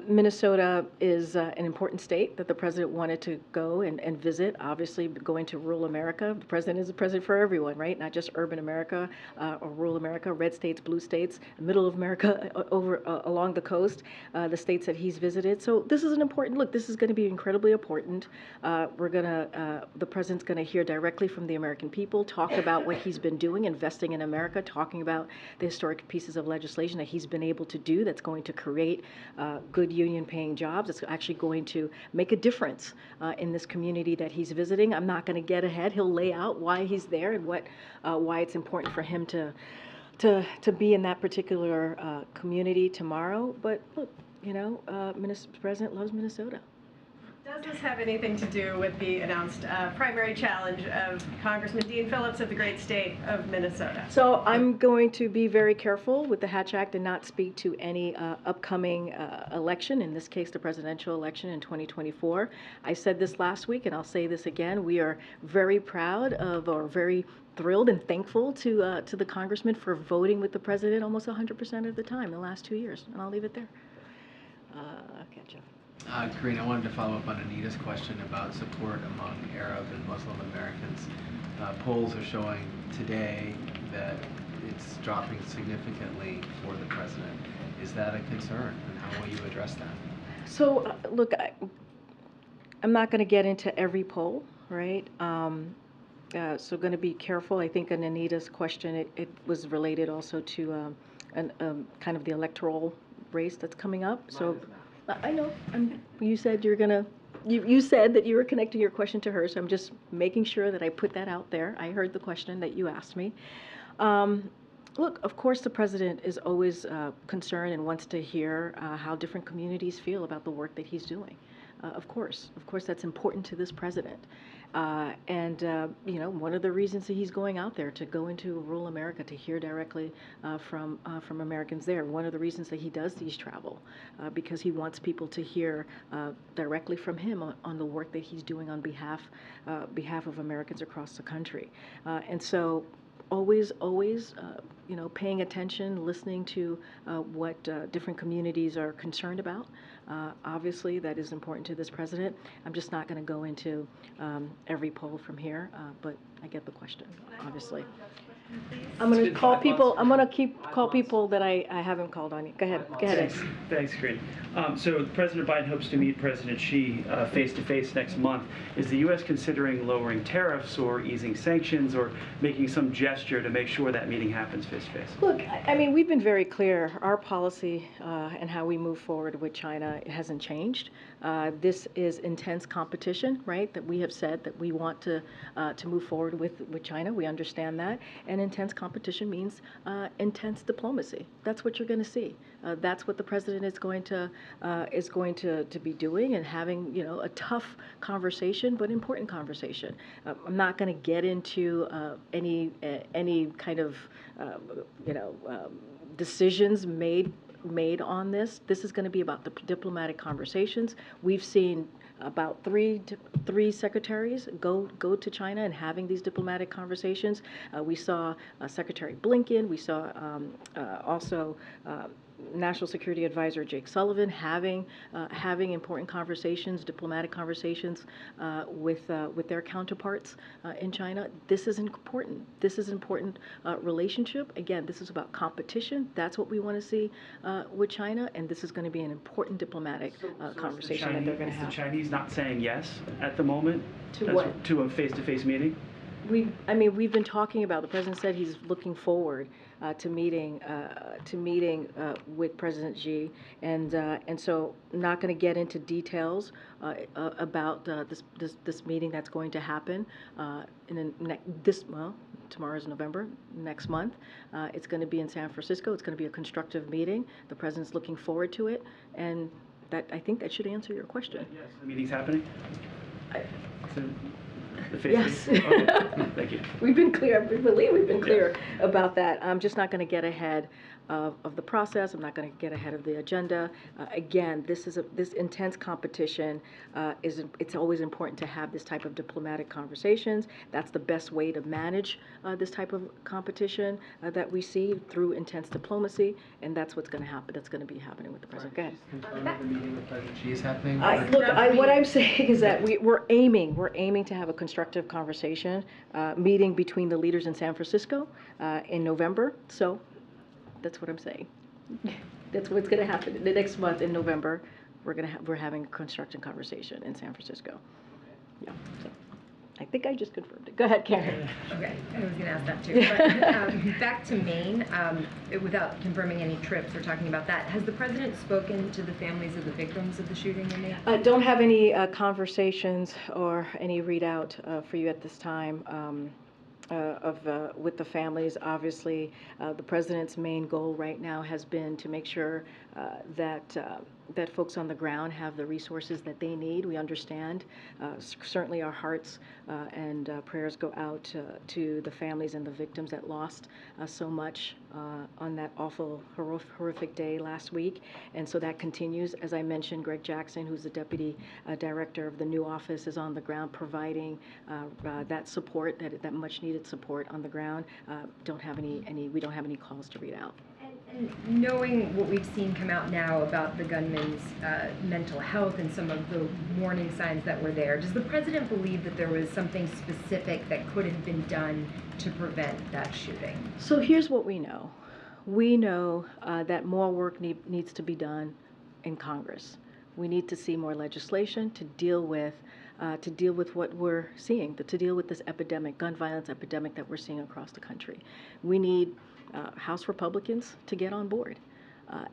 Minnesota is an important state that the president wanted to go and visit. Obviously, going to rural America. The president is the president for everyone, right? Not just urban America or rural America, red states, blue states, middle of America, along the coast, the states that he's visited. So this is an important look. This is going to be incredibly important. The president's going to hear directly from the American people, talk about what he's been doing, investing in America, talking about the historic pieces of legislation that he's been able to do that's going to create good union-paying jobs. It's actually going to make a difference in this community that he's visiting. I'm not going to get ahead. He'll lay out why he's there and why it's important for him to be in that particular community tomorrow. But look, the president loves Minnesota. Does this have anything to do with the announced primary challenge of Congressman Dean Phillips of the great state of Minnesota? So I'm going to be very careful with the Hatch Act and not speak to any upcoming election, in this case the presidential election in 2024. I said this last week and I'll say this again. We are very proud of, or very thrilled and thankful to the congressman for voting with the president almost 100% of the time the last 2 years. And I'll leave it there. Okay, Jeff. Karine, I wanted to follow up on Anita's question about support among Arab and Muslim Americans. Polls are showing today that it's dropping significantly for the president. Is that a concern, and how will you address that? So, look, I'm not going to get into every poll, right? So going to be careful. I think in Anita's question, it was related also to kind of the electoral race that's coming up. So. I know. You said you said that you were connecting your question to her, so I'm just making sure that I put that out there. I heard the question that you asked me. Look, of course the president is always concerned and wants to hear how different communities feel about the work that he's doing. Of course that's important to this president. You know, one of the reasons that he's going out there to go into rural America to hear directly from Americans there. One of the reasons that he does these travel, because he wants people to hear directly from him on the work that he's doing on behalf of Americans across the country. And so always, you know, paying attention, listening to what different communities are concerned about. Obviously, that is important to this president. I'm just not going to go into every poll from here, but I get the question, obviously. I'm going to call people. I'm going to call people that I haven't called on. Go ahead. Go ahead. Thanks, Karine. So President Biden hopes to meet President Xi face to face next month. Is the U.S. considering lowering tariffs or easing sanctions or making some gesture to make sure that meeting happens face to face? Look, I mean, we've been very clear. Our policy and how we move forward with China hasn't changed. This is intense competition, right? That we have said that we want to move forward with China. We understand that, and intense competition means intense diplomacy. That's what you're going to see. That's what the president is going to be doing and having, you know, a tough conversation, but important conversation. I'm not going to get into any kind of decisions made on this. This is going to be about the diplomatic conversations. We've seen about three secretaries go to China and having these diplomatic conversations. We saw Secretary Blinken. We saw also National Security Advisor Jake Sullivan having important conversations, diplomatic conversations with their counterparts in China. This is important. This is an important relationship. Again, this is about competition. That's what we want to see with China, and this is going to be an important diplomatic conversation that they're going to have. Is the Chinese not saying yes at the moment To what? To a face-to-face meeting? We've been talking about. The president said he's looking forward to meeting with President Xi, and so not going to get into details about this meeting that's going to happen tomorrow is November, next month. It's going to be in San Francisco. It's going to be a constructive meeting. The president's looking forward to it, and I think that should answer your question. Yes, the meeting's happening? Yes. Okay. Thank you. We've been clear. We believe we've been clear about that. I'm just not going to get ahead of the process. I'm not going to get ahead of the agenda. Again, this intense competition it's always important to have this type of diplomatic conversations. That's the best way to manage this type of competition that we see through intense diplomacy, and that's what's going to happen. That's going to be happening with the president. Go ahead. Confirm that the meeting with President Xi is happening? What I'm saying is that we're aiming to have a constructive conversation meeting between the leaders in San Francisco in November. So that's what I'm saying. That's what's going to happen the next month in November. We're having a constructive conversation in San Francisco. Yeah. So I think I just confirmed it. Go ahead, Karen. Okay, I was going to ask that too. But back to Maine, without confirming any trips or talking about that, has the president spoken to the families of the victims of the shooting in Maine? Don't have any conversations or any readout for you at this time. With the families. Obviously, the president's main goal right now has been to make sure that folks on the ground have the resources that they need. We understand. Certainly our hearts and prayers go out to the families and the victims that lost so much on that awful, horrific day last week. And so that continues. As I mentioned, Greg Jackson, who's the deputy director of the new office, is on the ground providing that support, that much needed support on the ground. We don't have any calls to read out. And knowing what we've seen come out now about the gunman's mental health and some of the warning signs that were there, does the president believe that there was something specific that could have been done to prevent that shooting? So here's what we know. We know that more work needs to be done in Congress. We need to see more legislation to deal with what we're seeing, to deal with this epidemic, gun violence epidemic that we're seeing across the country. We need House Republicans to get on board.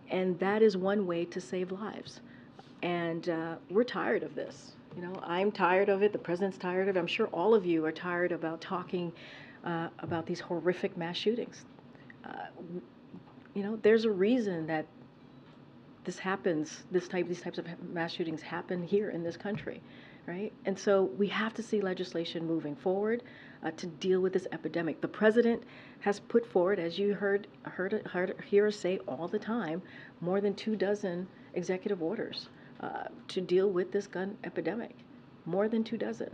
And that is one way to save lives. And we're tired of this. You know, I'm tired of it. The president's tired of it. I'm sure all of you are tired about talking about these horrific mass shootings. You know, there's a reason that this happens, these types of mass shootings happen here in this country. right? And so we have to see legislation moving forward to deal with this epidemic. The president has put forward, as you hear us say all the time, more than 24 executive orders to deal with this gun epidemic, more than 24.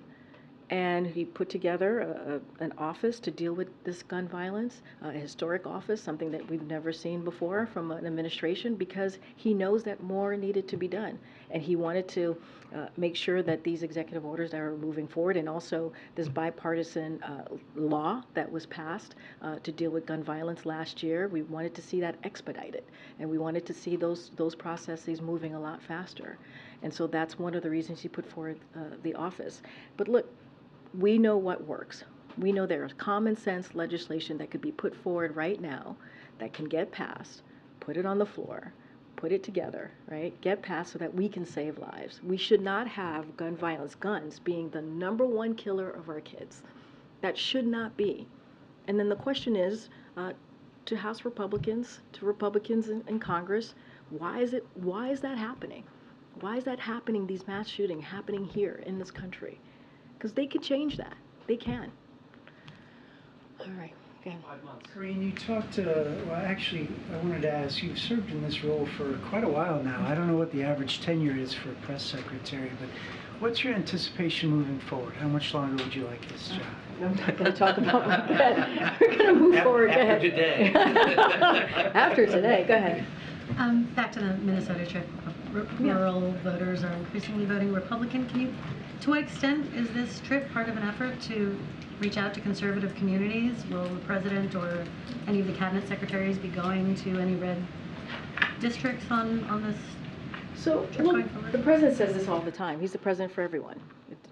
And he put together an office to deal with this gun violence, a historic office, something that we've never seen before from an administration, because he knows that more needed to be done. And he wanted to make sure that these executive orders are moving forward, and also this bipartisan law that was passed to deal with gun violence last year. We wanted to see that expedited, and we wanted to see those processes moving a lot faster. And so that's one of the reasons he put forward the office. But look, we know what works. We know there is common sense legislation that could be put forward right now that can get passed, put it on the floor, put it together, right? Get passed so that we can save lives. We should not have gun violence, guns being the #1 killer of our kids. That should not be. And then the question is, to House Republicans, to Republicans in Congress, why is that happening? Why is that happening, these mass shootings happening here in this country? Because they could change that. They can. All right. Okay. Karine, you talked, well, actually, I wanted to ask, you've served in this role for quite a while now. I don't know what the average tenure is for a press secretary, but what's your anticipation moving forward? How much longer would you like this job? I'm not going to talk about my bed. We're going to move forward. Go ahead. After today. After today. Go ahead. Back to the Minnesota trip. Rural voters are increasingly voting Republican. To what extent is this trip part of an effort to reach out to conservative communities? Will the president or any of the cabinet secretaries be going to any red districts on this So, trip look, going forward? the president says this all the time. He's the president for everyone.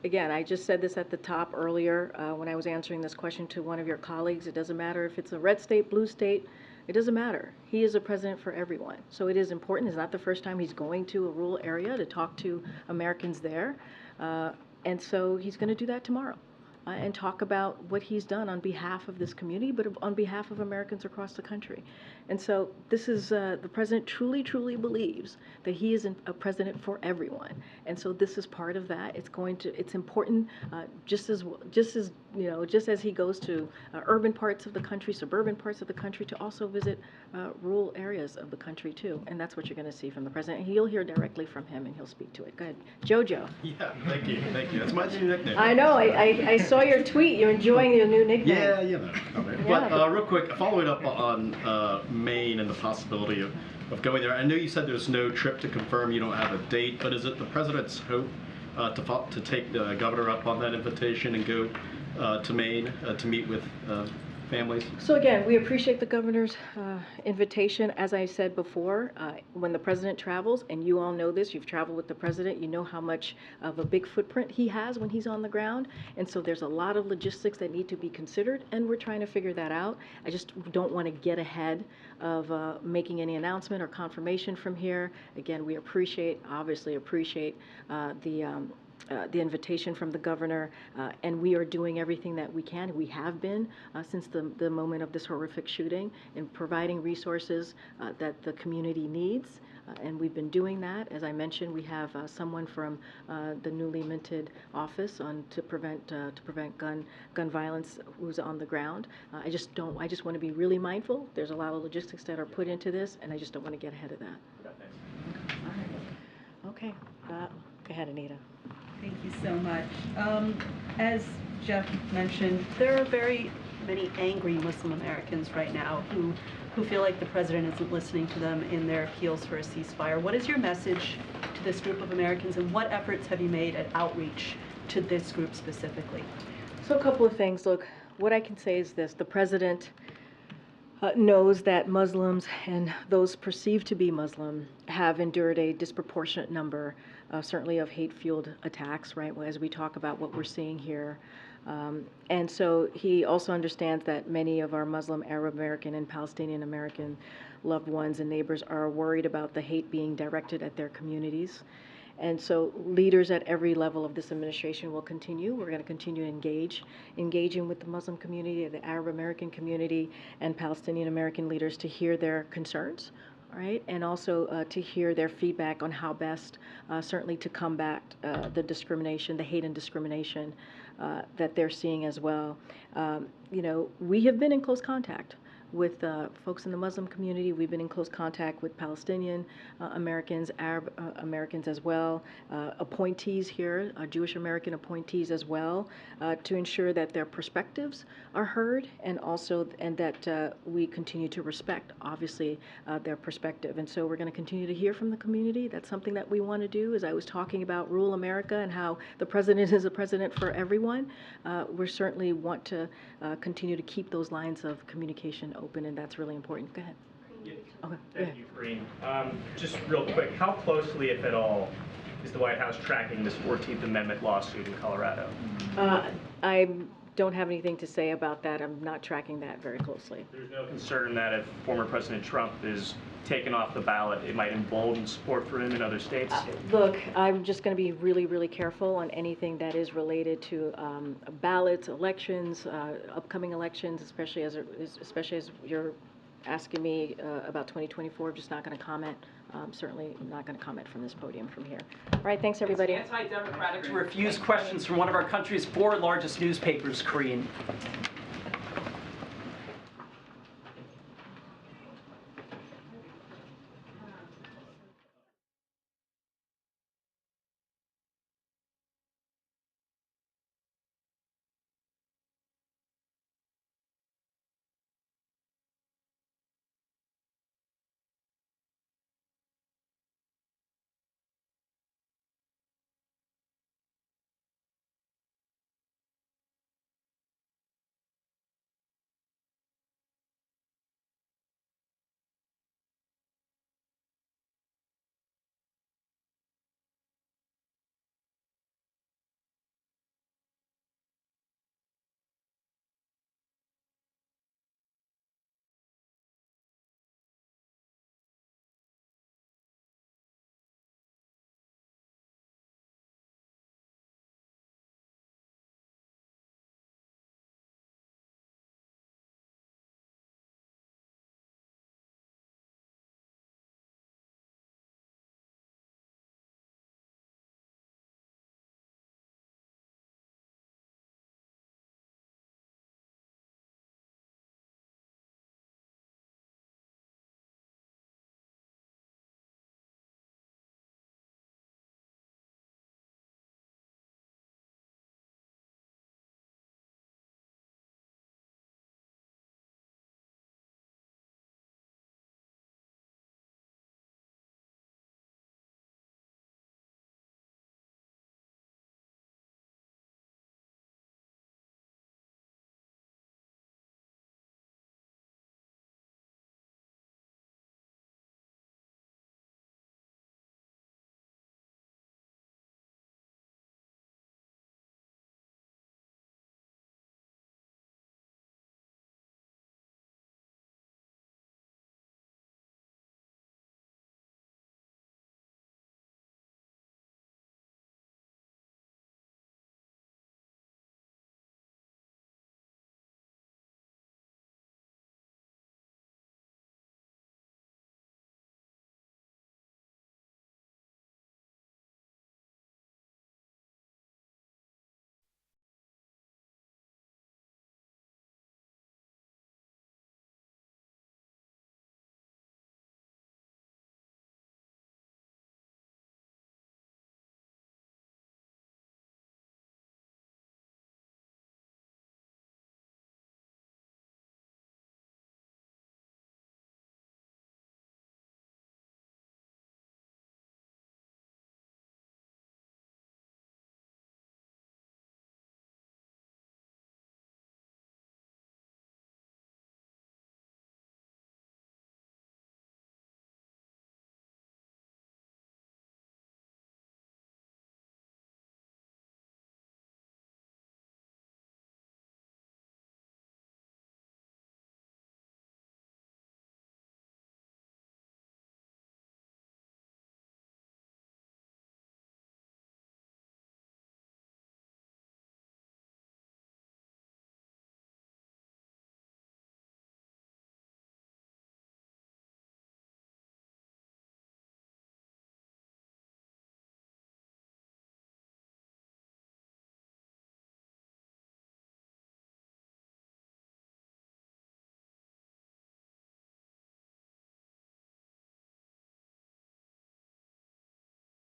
Again, I just said this at the top earlier when I was answering this question to one of your colleagues. It doesn't matter if it's a red state, blue state. It doesn't matter. He is a president for everyone. So it is important. It's not the first time he's going to a rural area to talk to Americans there. And so he's going to do that tomorrow and talk about what he's done on behalf of this community, but on behalf of Americans across the country. And so this is, the president truly, truly believes that he is a president for everyone. And so this is part of that. It's important, just as he goes to urban parts of the country, suburban parts of the country, to also visit rural areas of the country too. And that's what you're going to see from the president. You'll hear directly from him and he'll speak to it. Go ahead. Jojo. Yeah, thank you. That's my new nickname. I know, I saw your tweet. You're enjoying your new nickname. Yeah, you know. But real quick, following up on Maine and the possibility of going there. I know you said there's no trip to confirm, you don't have a date, but is it the president's hope to take the governor up on that invitation and go to Maine to meet with families? So again, we appreciate the governor's invitation. As I said before, when the president travels, and you all know this, you've traveled with the president, you know how much of a big footprint he has when he's on the ground. And so there's a lot of logistics that need to be considered, and we're trying to figure that out. I just don't want to get ahead of making any announcement or confirmation from here. Again, we obviously appreciate the invitation from the governor, and we are doing everything that we can. We have been since the moment of this horrific shooting, in providing resources that the community needs, and we've been doing that. As I mentioned, we have someone from the newly minted office to prevent gun violence who's on the ground. I just want to be really mindful. There's a lot of logistics that are put into this, and I just don't want to get ahead of that. Okay. Go ahead, Anita. Thank you so much. As Jeff mentioned, there are very many angry Muslim Americans right now who feel like the president isn't listening to them in their appeals for a ceasefire. What is your message to this group of Americans, and what efforts have you made at outreach to this group specifically? So a couple of things. Look, what I can say is this. The president knows that Muslims and those perceived to be Muslim have endured a disproportionate number, certainly of hate-fueled attacks, right, as we talk about what we're seeing here. And so he also understands that many of our Muslim, Arab American, and Palestinian American loved ones and neighbors are worried about the hate being directed at their communities. And so leaders at every level of this administration will continue. We're going to continue to engaging with the Muslim community, the Arab American community, and Palestinian American leaders to hear their concerns right? And also to hear their feedback on how best, certainly to combat the discrimination, the hate and discrimination that they're seeing as well. You know, we have been in close contact with folks in the Muslim community. We've been in close contact with Palestinian Americans, Arab Americans as well, appointees here, Jewish American appointees as well, to ensure that their perspectives are heard and also that we continue to respect, obviously, their perspective. And so we're going to continue to hear from the community. That's something that we want to do. As I was talking about rural America and how the president is a president for everyone, we certainly want to continue to keep those lines of communication open, and that's really important. Go ahead. Yeah. Okay. Thank you, Karine. Just real quick, how closely, if at all, is the White House tracking this 14th Amendment lawsuit in Colorado? I don't have anything to say about that. I'm not tracking that very closely. There's no concern that if former President Trump is taken off the ballot, it might embolden support for him in other states? Look, I'm just going to be really, really careful on anything that is related to ballots, elections, upcoming elections, especially as you're asking me about 2024. I'm just not going to comment. Certainly not going to comment from this podium from here. All right, thanks everybody. It's anti-democratic to refuse questions from one of our country's 4 largest newspapers, Karine.